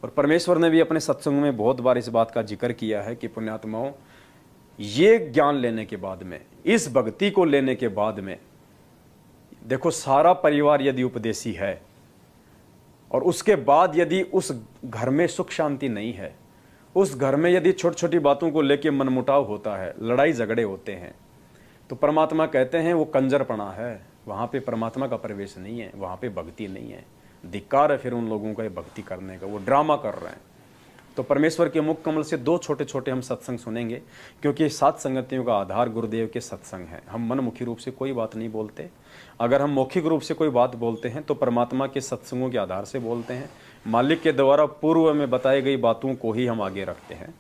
और परमेश्वर ने भी अपने सत्संग में बहुत बार इस बात का जिक्र किया है कि पुण्यात्माओं, ये ज्ञान लेने के बाद में, इस भक्ति को लेने के बाद में, देखो सारा परिवार यदि उपदेशी है और उसके बाद यदि उस घर में सुख शांति नहीं है, उस घर में यदि छोटी छोटी बातों को लेकर मनमुटाव होता है, लड़ाई झगड़े होते हैं, तो परमात्मा कहते हैं वो कंजरपना है, वहां पे परमात्मा का प्रवेश नहीं है, वहां पे भक्ति नहीं है। धिक्कार है फिर उन लोगों का ये भक्ति करने का, वो ड्रामा कर रहे हैं। तो परमेश्वर के मुख कमल से दो छोटे छोटे हम सत्संग सुनेंगे, क्योंकि सात संगतियों का आधार गुरुदेव के सत्संग है। हम मनमुखी रूप से कोई बात नहीं बोलते। अगर हम मौखिक रूप से कोई बात बोलते हैं तो परमात्मा के सत्संगों के आधार से बोलते हैं। मालिक के द्वारा पूर्व में बताई गई बातों को ही हम आगे रखते हैं,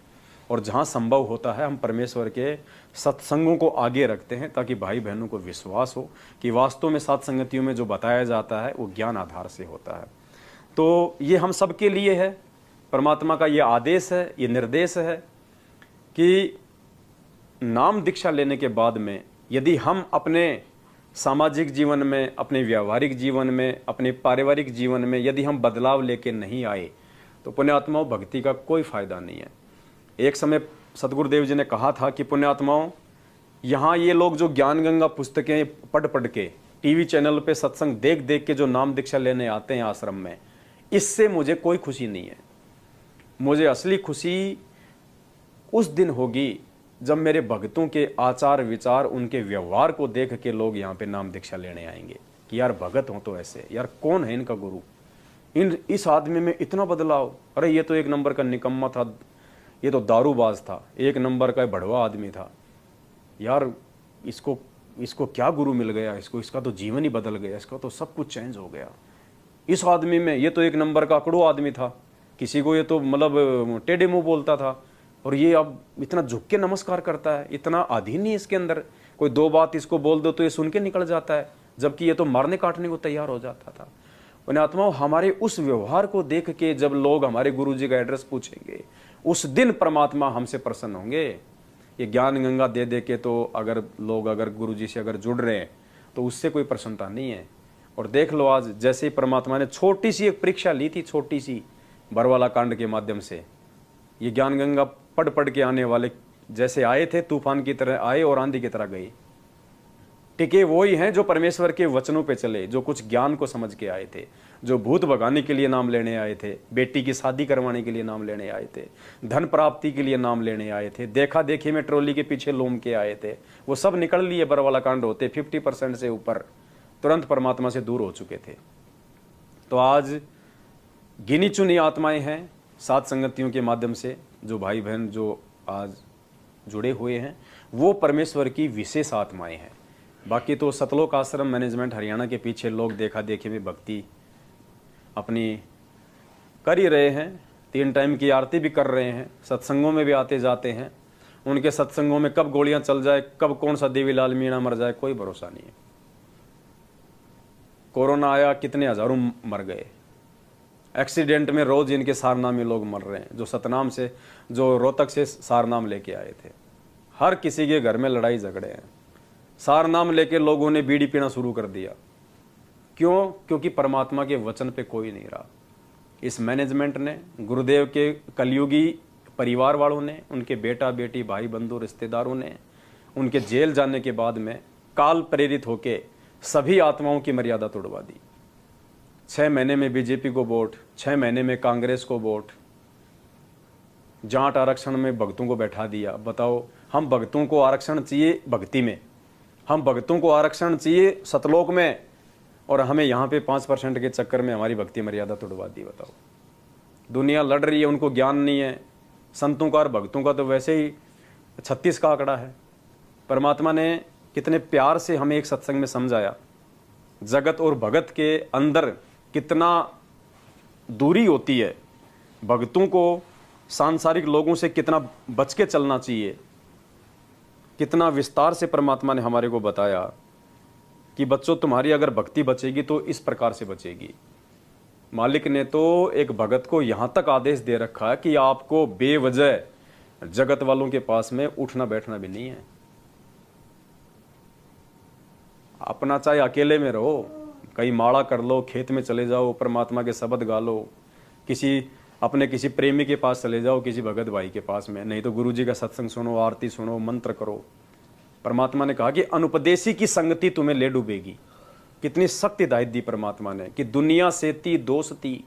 और जहाँ संभव होता है हम परमेश्वर के सत्संगों को आगे रखते हैं, ताकि भाई बहनों को विश्वास हो कि वास्तव में सात संगतियों में जो बताया जाता है वो ज्ञान आधार से होता है। तो ये हम सबके लिए है, परमात्मा का ये आदेश है, ये निर्देश है कि नाम दीक्षा लेने के बाद में यदि हम अपने सामाजिक जीवन में, अपने व्यावहारिक जीवन में, अपने पारिवारिक जीवन में यदि हम बदलाव लेके नहीं आए तो पुण्यात्माओं भक्ति का कोई फायदा नहीं है। एक समय सतगुरुदेव जी ने कहा था कि पुण्यात्माओं, यहाँ ये लोग जो ज्ञान गंगा पुस्तकें पढ़ पढ़ के, टीवी चैनल पे सत्संग देख देख के जो नाम दीक्षा लेने आते हैं आश्रम में, इससे मुझे कोई खुशी नहीं है। मुझे असली खुशी उस दिन होगी जब मेरे भक्तों के आचार विचार, उनके व्यवहार को देख के लोग यहाँ पे नाम दीक्षा लेने आएंगे कि यार भगत हो तो ऐसे, यार कौन है इनका गुरु, इस आदमी में इतना बदलाव, अरे ये तो एक नंबर का निकम्मा था, ये तो दारूबाज था, एक नंबर का भड़वा आदमी था, यार इसको क्या गुरु मिल गया, इसका तो जीवन ही बदल गया, इसका तो सब कुछ चेंज हो गया। इस आदमी में, ये तो एक नंबर का अकड़ू आदमी था, किसी को ये तो मतलब टेढ़े मुंह बोलता था, और ये अब इतना झुक के नमस्कार करता है, इतना अधीन ही इसके अंदर, कोई दो बात इसको बोल दो तो ये सुन के निकल जाता है, जबकि ये तो मारने काटने को तैयार हो जाता था। पुण्यात्माओं, हमारे उस व्यवहार को देख के जब लोग हमारे गुरु जी का एड्रेस पूछेंगे, उस दिन परमात्मा हमसे प्रसन्न होंगे। ये ज्ञान गंगा दे दे के तो अगर गुरु जी से अगर जुड़ रहे हैं तो उससे कोई प्रसन्नता नहीं है। और देख लो आज जैसे ही परमात्मा ने छोटी सी एक परीक्षा ली थी, छोटी सी बरवाला कांड के माध्यम से, ये ज्ञान गंगा पढ़ पढ़ के आने वाले जैसे आए थे, तूफान की तरह आए और आंधी की तरह गए। टिके वो ही हैं जो परमेश्वर के वचनों पे चले, जो कुछ ज्ञान को समझ के आए थे, जो भूत भगाने के लिए नाम लेने आए थे, बेटी की शादी करवाने के लिए नाम लेने आए थे, धन प्राप्ति के लिए नाम लेने आए थे, देखा देखी में ट्रॉली के पीछे लोम के आए थे, वो सब निकल लिए बरवाला कांड होते 50% से ऊपर तुरंत परमात्मा से दूर हो चुके थे। तो आज गिनी चुनी आत्माएं हैं सात संगतियों के माध्यम से, जो भाई बहन जो आज जुड़े हुए हैं वो परमेश्वर की विशेष आत्माएं हैं। बाकी तो सतलोक आश्रम मैनेजमेंट हरियाणा के पीछे लोग देखा देखी में भक्ति अपनी कर ही रहे हैं, 3 टाइम की आरती भी कर रहे हैं, सत्संगों में भी आते जाते हैं। उनके सत्संगों में कब गोलियां चल जाए, कब कौन सा देवीलाल मीणा मर जाए, कोई भरोसा नहीं है। कोरोना आया, कितने हजारों मर गए। एक्सीडेंट में रोज इनके सारनामे लोग मर रहे हैं, जो सतनाम से, जो रोहतक से सारनाम लेके आए थे। हर किसी के घर में लड़ाई झगड़े हैं, सारनाम लेके लोगों ने बीड़ी पीना शुरू कर दिया। क्यों? क्योंकि परमात्मा के वचन पे कोई नहीं रहा। इस मैनेजमेंट ने, गुरुदेव के कलयुगी परिवार वालों ने, उनके बेटा बेटी भाई बंधु रिश्तेदारों ने, उनके जेल जाने के बाद में काल प्रेरित होके सभी आत्माओं की मर्यादा तोड़वा दी। 6 महीने में बीजेपी को वोट, 6 महीने में कांग्रेस को वोट, जाट आरक्षण में भक्तों को बैठा दिया। बताओ, हम भक्तों को आरक्षण चाहिए भक्ति में, हम भक्तों को आरक्षण चाहिए सतलोक में, और हमें यहाँ पे 5% के चक्कर में हमारी भक्ति मर्यादा तोड़वा दी। बताओ, दुनिया लड़ रही है, उनको ज्ञान नहीं है। संतों का और भक्तों का तो वैसे ही 36 का आंकड़ा है। परमात्मा ने कितने प्यार से हमें एक सत्संग में समझाया, जगत और भगत के अंदर कितना दूरी होती है, भक्तों को सांसारिक लोगों से कितना बच के चलना चाहिए। कितना विस्तार से परमात्मा ने हमारे को बताया कि बच्चों, तुम्हारी अगर भक्ति बचेगी तो इस प्रकार से बचेगी। मालिक ने तो एक भगत को यहाँ तक आदेश दे रखा है कि आपको बेवजह जगत वालों के पास में उठना बैठना भी नहीं है। अपना चाहे अकेले में रहो, कहीं माड़ा कर लो, खेत में चले जाओ, परमात्मा के शब्द गा लो, किसी अपने किसी प्रेमी के पास चले जाओ, किसी भगत भाई के पास में, नहीं तो गुरु जी का सत्संग सुनो, आरती सुनो, मंत्र करो। परमात्मा ने कहा कि अनुपदेशी की संगति तुम्हें ले डूबेगी। कितनी सख्त हिदायत दी परमात्मा ने कि दुनिया सेती दोस्ती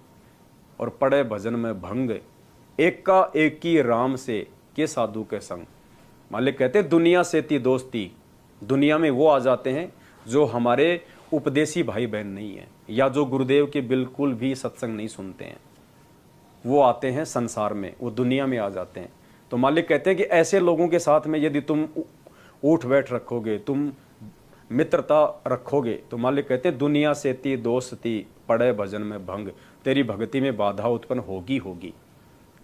और पड़े भजन में भंग, एका एकी राम से के साधु के संग। मालिक कहते हैं दुनिया सेती दोस्ती, दुनिया में वो आ जाते हैं जो हमारे उपदेशी भाई बहन नहीं है, या जो गुरुदेव के बिल्कुल भी सत्संग नहीं सुनते हैं, वो आते हैं संसार में, वो दुनिया में आ जाते हैं। तो मालिक कहते हैं कि ऐसे लोगों के साथ में यदि तुम उठ बैठ रखोगे, तुम मित्रता रखोगे, तो मालिक कहते हैं दुनिया से ती दोस्ती पड़े भजन में भंग, तेरी भक्ति में बाधा उत्पन्न होगी।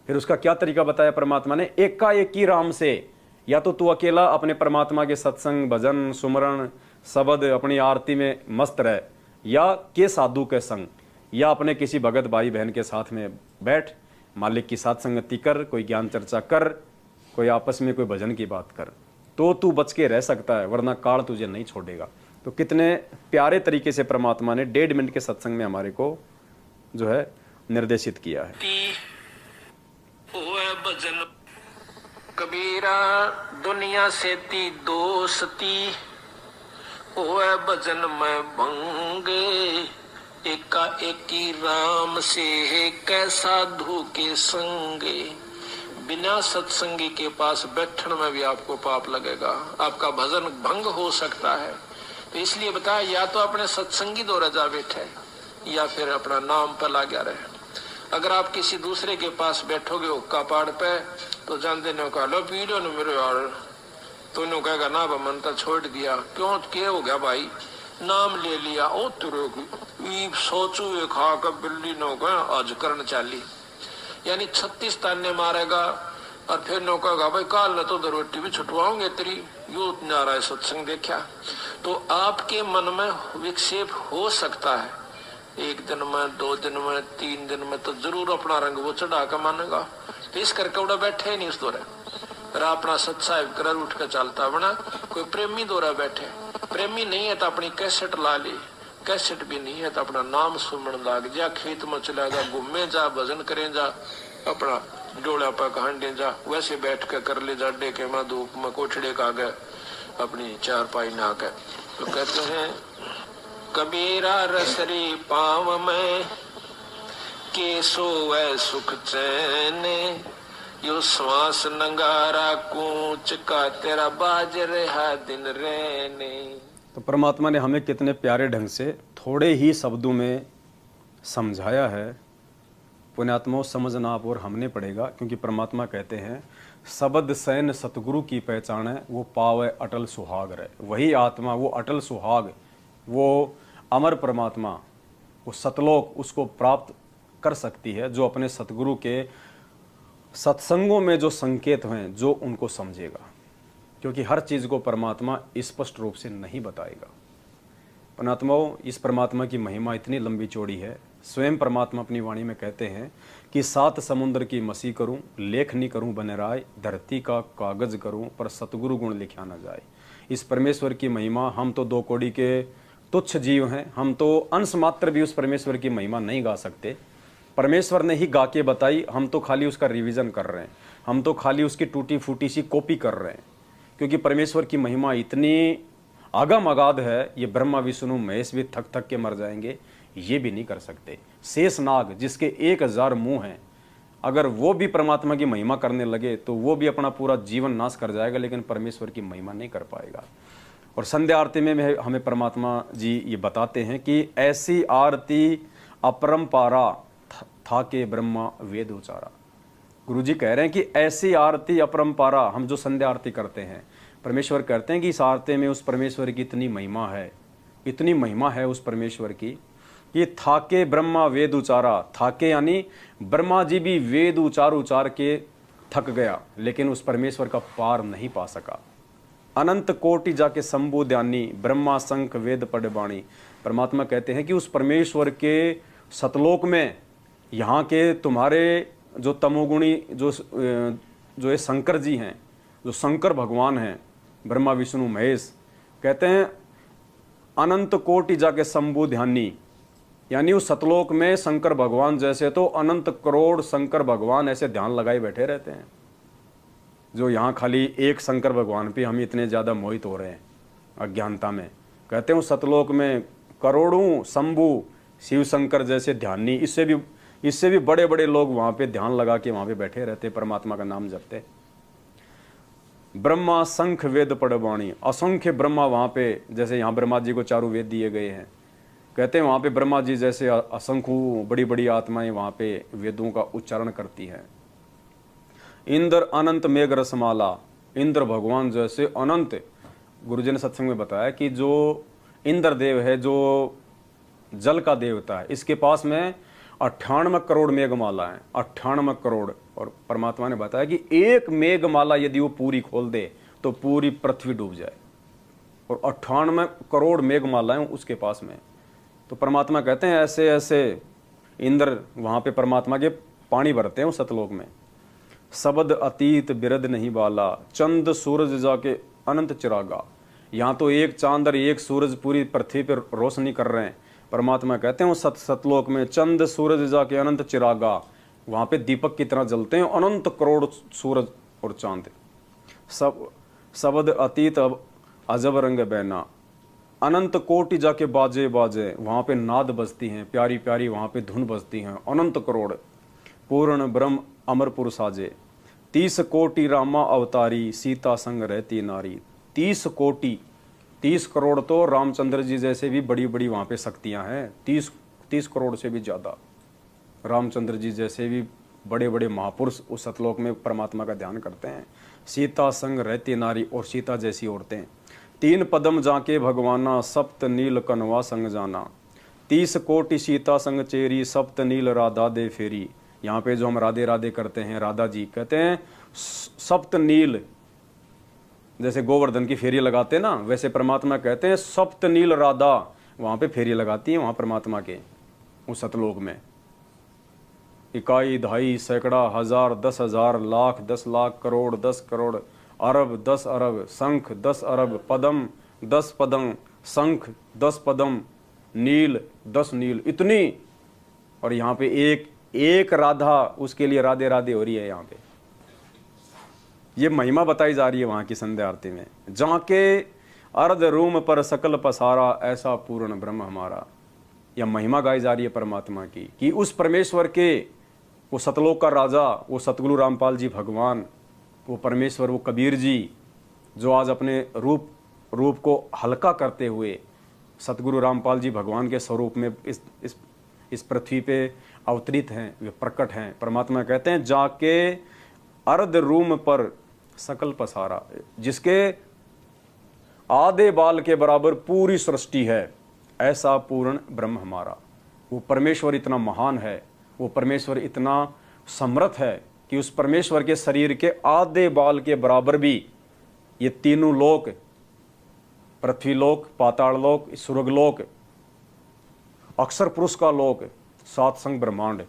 फिर उसका क्या तरीका बताया परमात्मा ने, एकाएकी राम से, या तो तू अकेला अपने परमात्मा के सत्संग भजन सुमरण शब्द अपनी आरती में मस्त रह, या के साधु के संग, या अपने किसी भगत भाई बहन के साथ में बैठ, मालिक की साथ संगति कर, कोई ज्ञान चर्चा कर, कोई आपस में कोई भजन की बात कर, तो तू बच के रह सकता है, वरना काल तुझे नहीं छोड़ेगा। तो कितने प्यारे तरीके से परमात्मा ने 1.5 मिनट के सत्संग में हमारे को जो है निर्देशित किया है। भजन कबीरा दुनिया से ती दोस्ती, ओए भजन में भंगे, एका एकी राम से कैसा साधु के संगे। बिना सत्संगी के पास बैठने में भी आपको पाप लगेगा, आपका भजन भंग हो सकता है। तो इसलिए बताया, या तो अपने सत्संगी द्वारा जा बैठे, या फिर अपना नाम पर लगा रहे। अगर आप किसी दूसरे के पास बैठोगे हुक्का पाड़ पे, तो जानते न कहा लो पीड़ो न मेरे यार, तो इन्हों कहेगा ना मन तो छोड़ दिया, क्यों क्या हो गया भाई, नाम ले लिया, ओ तुरे सोचू ये खा कर बिल्ली नो आज करन चाली, यानी 36 ताने मारेगा। और फिर नो कहेगा भाई काल न तो रोटी भी छुटवाओगे तेरी, यू नाराय सत्संग देखा। तो आपके मन में विक्षेप हो सकता है, 1 दिन में 2 दिन में 3 दिन में तो जरूर अपना रंग वो चढ़ा कर मानेगा। तो इस करके उड़ा बैठे नहीं उस दौरे, अपना सत्साहिब कर उठ कर चलता बना। कोई प्रेमी दौरा बैठे, प्रेमी नहीं है तो अपनी कैसेट ला ली, कैसेट भी नहीं है तो अपना नाम सुमन लाग जा, खेत में चला जा, घूमे जा, भजन करे जा, अपना डोला पर हांडे जा, वैसे बैठ कर ले जा, डेके में धूप में कोठड़े का गए अपनी चारपाई ना के। तो कहते हैं कबीरा रसरी पाव में के सोए सुख चैन, यो श्वास नंगारा कूच का तेरा बाज रहा दिन रहने। तो परमात्मा ने हमें कितने प्यारे ढंग से थोड़े ही शब्दों में समझाया है। पुण्यात्माओं समझना आप और हमने पड़ेगा, क्योंकि परमात्मा कहते हैं शब्द सैन सतगुरु की पहचान है, वो पावे अटल सुहाग रहे। वही आत्मा, वो अटल सुहाग, वो अमर परमात्मा, वो सतलोक उसको प्राप्त कर सकती है जो अपने सतगुरु के सत्संगों में जो संकेत हैं जो उनको समझेगा, क्योंकि हर चीज़ को परमात्मा स्पष्ट रूप से नहीं बताएगा। पुण्यात्माओं, इस परमात्मा की महिमा इतनी लंबी चौड़ी है। स्वयं परमात्मा अपनी वाणी में कहते हैं कि 7 समुद्र की मसी करूं, लेखनी करूं बने राय, धरती का कागज करूं पर सतगुरु गुण लिखा न जाए। इस परमेश्वर की महिमा, हम तो 2 कौड़ी के तुच्छ जीव हैं, हम तो अंश मात्र भी उस परमेश्वर की महिमा नहीं गा सकते। परमेश्वर ने ही गा के बताई, हम तो खाली उसका रिवीजन कर रहे हैं, हम तो खाली उसकी टूटी फूटी सी कॉपी कर रहे हैं। क्योंकि परमेश्वर की महिमा इतनी आगम अगाध है, ये ब्रह्मा विष्णु महेश भी थक थक के मर जाएंगे, ये भी नहीं कर सकते। शेष नाग जिसके 1000 मुंह हैं, अगर वो भी परमात्मा की महिमा करने लगे तो वो भी अपना पूरा जीवन नाश कर जाएगा, लेकिन परमेश्वर की महिमा नहीं कर पाएगा। और संध्या आरती में हमें परमात्मा जी ये बताते हैं कि ऐसी आरती अपरंपारा था के ब्रह्मा वेद उचारा। गुरु जी कह रहे हैं कि ऐसी आरती अपरंपारा, हम जो संध्या आरती करते हैं, परमेश्वर कहते हैं कि इस आरती में उस परमेश्वर की इतनी महिमा है, इतनी महिमा है उस परमेश्वर की कि थाके ब्रह्मा वेद उचारा। थाके यानी ब्रह्मा जी भी वेद उचार के थक गया, लेकिन उस परमेश्वर का पार नहीं पा सका। अनंत कोटि जाके शंभु ध्यानी, ब्रह्मा शंख वेद पढ़े बाणी। परमात्मा कहते हैं कि उस परमेश्वर के सतलोक में यहाँ के तुम्हारे जो तमोगुणी जो ये शंकर जी हैं, जो शंकर भगवान हैं, ब्रह्मा विष्णु महेश, कहते हैं अनंत कोटि जाके शंभु ध्यानी, यानी उस सतलोक में शंकर भगवान जैसे तो अनंत करोड़ शंकर भगवान ऐसे ध्यान लगाए बैठे रहते हैं, जो यहाँ खाली एक शंकर भगवान पे हम इतने ज़्यादा मोहित हो रहे हैं अज्ञानता में। कहते हैं सतलोक में करोड़ों शंभु शिव शंकर जैसे ध्यानी, इससे भी बड़े बड़े लोग वहाँ पे ध्यान लगा के वहाँ पे बैठे रहते, परमात्मा का नाम जपते। ब्रह्मा शंख वेद पड़वाणी, असंख्य ब्रह्मा वहाँ पे, जैसे यहाँ ब्रह्मा जी को चारों वेद दिए गए हैं, कहते हैं वहाँ पे ब्रह्मा जी जैसे असंख्य बड़ी बड़ी आत्माएं वहाँ पे वेदों का उच्चारण करती हैं। इंद्र अनंत मेघ रसमाला, इंद्र भगवान जैसे अनंत, गुरुजी ने सत्संग में बताया कि जो इंद्र देव है, जो जल का देवता है, इसके पास में 98 करोड़ मेघमाला है, 98 करोड़। और परमात्मा ने बताया कि एक मेघमाला यदि वो पूरी खोल दे तो पूरी पृथ्वी डूब जाए, और 98 करोड़ मेघमालाएं उसके पास में। तो परमात्मा कहते हैं ऐसे ऐसे इंद्र वहाँ पे परमात्मा के पानी भरते हैं उस सतलोक में। शब्द अतीत बिरद नहीं बाला, चंद सूरज जाके अनंत चिरागा, यहाँ तो एक चांद और एक सूरज पूरी पृथ्वी पर रोशनी कर रहे हैं। परमात्मा कहते हैं वो सतलोक में चंद सूरज जाके अनंत चिरागा, वहाँ पे दीपक की तरह जलते हैं अनंत करोड़ सूरज और चांद। शब्द अतीत अजब रंग बैना, अनंत कोटि जाके बाजे बाजे, वहाँ पे नाद बजती हैं, प्यारी प्यारी वहाँ पे धुन बजती हैं, अनंत करोड़। पूर्ण ब्रह्म अमरपुर साजे, 30 कोटि रामा अवतारी, सीता संग रहती नारी। 30 कोटि, 30 करोड़ तो रामचंद्र जी जैसे भी बड़ी बड़ी वहाँ पे शक्तियाँ हैं, 30 करोड़ से भी ज़्यादा रामचंद्र जी जैसे भी बड़े बड़े महापुरुष उस सतलोक में परमात्मा का ध्यान करते हैं। सीता संग रहती नारी, और सीता जैसी औरतें। 3 पदम जाके भगवाना, सप्त नील कनवा संग जाना। 30 कोटि सीता संग चेरी, सप्त नील राधा दे फेरी। यहाँ पे जो हम राधे राधे करते हैं, राधा जी कहते हैं सप्त नील, जैसे गोवर्धन की फेरी लगाते हैं ना, वैसे परमात्मा कहते हैं सप्त नील राधा वहाँ पे फेरी लगाती है वहाँ परमात्मा के उस सतलोक में। इकाई दहाई सैकड़ा हजार 10,000 लाख 10 लाख करोड़ 10 करोड़ अरब 10 अरब, शंख 10 अरब, पदम 10 पदम, शंख 10 पदम, नील 10 नील, इतनी। और यहाँ पे एक राधा, उसके लिए राधे राधे हो रही है। यहाँ पे ये महिमा बताई जा रही है वहाँ की संध्या आरती में। जहाँ के अर्ध रूम पर सकल पसारा, ऐसा पूर्ण ब्रह्म हमारा। यह महिमा गाई जा रही है परमात्मा की कि उस परमेश्वर के, वो सतलोक का राजा, वो सतगुरु रामपाल जी भगवान, वो परमेश्वर, वो कबीर जी, जो आज अपने रूप को हल्का करते हुए सतगुरु रामपाल जी भगवान के स्वरूप में इस पृथ्वी पे अवतरित हैं, वे प्रकट हैं। परमात्मा कहते हैं जाके अर्ध रूम पर सकल पसारा, जिसके आधे बाल के बराबर पूरी सृष्टि है, ऐसा पूर्ण ब्रह्म हमारा। वो परमेश्वर इतना महान है, वो परमेश्वर इतना समर्थ है कि उस परमेश्वर के शरीर के आधे बाल के बराबर भी ये तीनों लोक, पृथ्वी लोक, पाताल लोक, स्वर्गलोक, अक्षर पुरुष का लोक, 7 संग ब्रह्मांड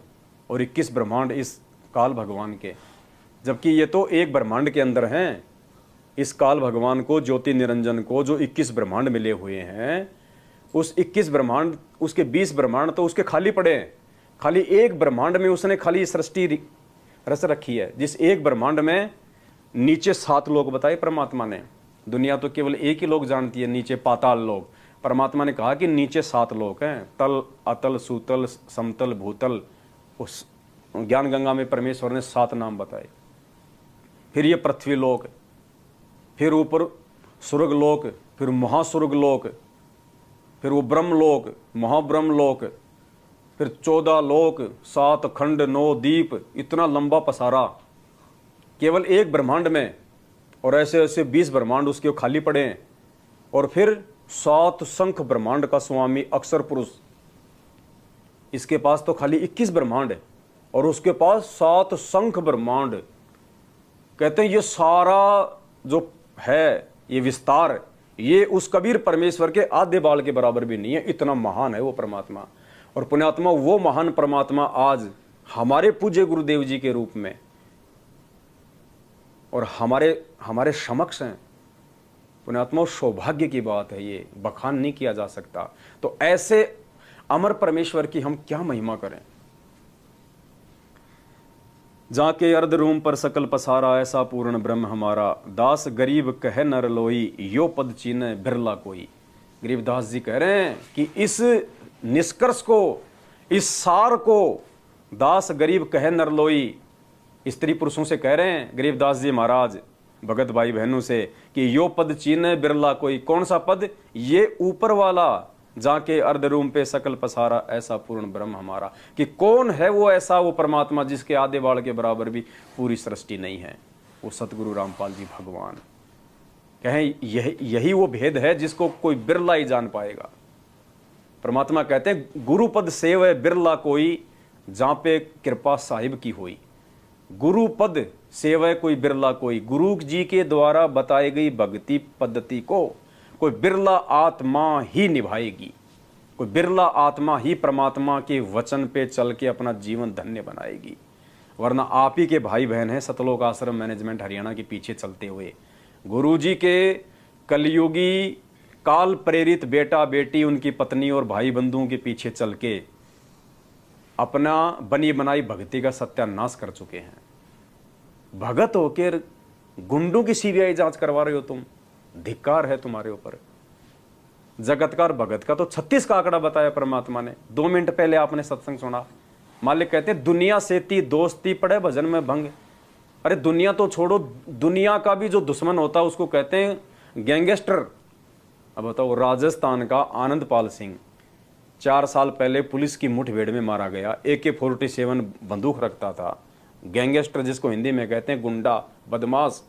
और 21 ब्रह्मांड इस काल भगवान के, जबकि ये तो एक ब्रह्मांड के अंदर हैं। इस काल भगवान को, ज्योति निरंजन को, जो 21 ब्रह्मांड मिले हुए हैं, उस 21 ब्रह्मांड, उसके 20 ब्रह्मांड तो उसके खाली पड़े हैं। खाली एक ब्रह्मांड में उसने खाली सृष्टि रच रखी है, जिस एक ब्रह्मांड में नीचे 7 लोक बताए परमात्मा ने। दुनिया तो केवल एक ही लोक जानती है, नीचे पाताल लोक। परमात्मा ने कहा कि नीचे 7 लोक हैं, तल, अतल, सूतल, समतल, भूतल। उस ज्ञान गंगा में परमेश्वर ने 7 नाम बताए। फिर ये पृथ्वी लोक, फिर ऊपर स्वर्ग लोक, फिर महास्वर्ग लोक, फिर वो ब्रह्म लोक, महाब्रह्म लोक, फिर 14 लोक, 7 खंड, 9 दीप, इतना लंबा पसारा केवल एक ब्रह्मांड में। और ऐसे ऐसे 20 ब्रह्मांड उसके खाली पड़े हैं। और फिर 7 शंख ब्रह्मांड का स्वामी अक्षर पुरुष, इसके पास तो खाली 21 ब्रह्मांड है, और उसके पास 7 शंख ब्रह्मांड। कहते हैं ये सारा जो है, ये विस्तार, ये उस कबीर परमेश्वर के आधे बाल के बराबर भी नहीं है, इतना महान है वो परमात्मा। और पुण्यात्मा, वो महान परमात्मा आज हमारे पूज्य गुरुदेव जी के रूप में और हमारे समक्ष हैं। पुण्यात्मा, सौभाग्य की बात है, ये बखान नहीं किया जा सकता। तो ऐसे अमर परमेश्वर की हम क्या महिमा करें। जाके अर्ध रूम पर सकल पसारा, ऐसा पूर्ण ब्रह्म हमारा। दास गरीब कहे नर लोई, यो पद चीने बिरला कोई। गरीबदास जी कह रहे हैं कि इस निष्कर्ष को, इस सार को दास गरीब कहे नर लोई, स्त्री पुरुषों से कह रहे हैं गरीबदास जी महाराज भगत भाई बहनों से कि यो पद चीने बिरला कोई। कौन सा पद? ये ऊपर वाला, जाके अर्ध रूम पे सकल पसारा, ऐसा पूर्ण ब्रह्म हमारा। कि कौन है वो ऐसा, वो परमात्मा जिसके आधे बाल के बराबर भी पूरी सृष्टि नहीं है, वो सतगुरु रामपाल जी भगवान। कहें यही वो भेद है जिसको कोई बिरला ही जान पाएगा। परमात्मा कहते हैं गुरुपद सेव बिरला कोई, जहां पे कृपा साहिब की हुई। गुरुपद सेवय कोई बिरला कोई। गुरु जी के द्वारा बताई गई भक्ति पद्धति को कोई बिरला आत्मा ही निभाएगी। कोई बिरला आत्मा ही परमात्मा के वचन पे चल के अपना जीवन धन्य बनाएगी। वरना आप ही के भाई बहन हैं सतलोक आश्रम मैनेजमेंट हरियाणा के पीछे चलते हुए। गुरु जी के कलयुगी काल प्रेरित बेटा बेटी, उनकी पत्नी और भाई बंधुओं के पीछे चल के अपना बनी बनाई भक्ति का सत्यानाश कर चुके हैं। भगत होकर गुंडों की सीबीआई जांच करवा रहे हो तुम, धिक्कार है तुम्हारे ऊपर। जगतकार भगत का तो 36 का आंकड़ा बताया परमात्मा ने। 2 मिनट पहले आपने सत्संग सुना। मालिक कहते दुनिया सेती दोस्ती पड़े भजन में भंग। अरे दुनिया तो छोड़ो, दुनिया का भी जो दुश्मन होता है उसको कहते हैं गैंगस्टर। अब बताओ, राजस्थान का आनंदपाल सिंह 4 साल पहले पुलिस की मुठभेड़ में मारा गया। AK-47 बंदूक रखता था। गैंगस्टर जिसको हिंदी में कहते हैं गुंडा, बदमाश।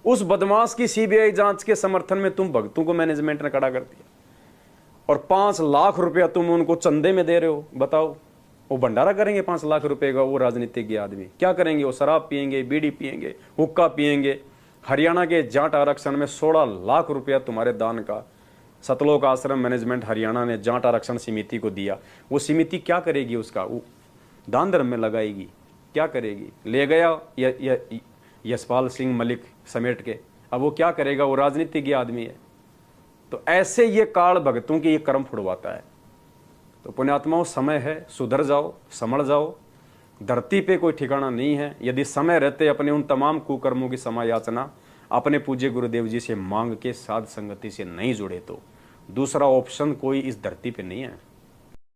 उस बदमाश की सीबीआई जांच के समर्थन में तुम भक्तों को मैनेजमेंट ने खड़ा कर दिया और 5 लाख रुपया तुम उनको चंदे में दे रहे हो। बताओ, वो भंडारा करेंगे 5 लाख रुपए का? वो राजनीतिज्ञ आदमी क्या करेंगे? वो शराब पियेंगे, बीड़ी पियेंगे, हुक्का पियेंगे। हरियाणा के जाट आरक्षण में 16 लाख रुपया तुम्हारे दान का सतलोक आश्रम मैनेजमेंट हरियाणा ने जाट आरक्षण समिति को दिया। वो समिति क्या करेगी? उसका वो दान धर्म में लगाएगी। क्या करेगी? ले गया यशपाल सिंह मलिक समेट के, अब वो क्या करेगा? वो राजनीतिज्ञ आदमी है। तो ऐसे ये काल भगतों की ये कर्म फुड़वाता है। तो पुण्यात्माओं, समय है, सुधर जाओ, समझ जाओ। धरती पे कोई ठिकाना नहीं है। यदि समय रहते अपने उन तमाम कुकर्मों की समायाचना अपने पूज्य गुरुदेव जी से मांग के साध संगति से नहीं जुड़े तो दूसरा ऑप्शन कोई इस धरती पे नहीं है।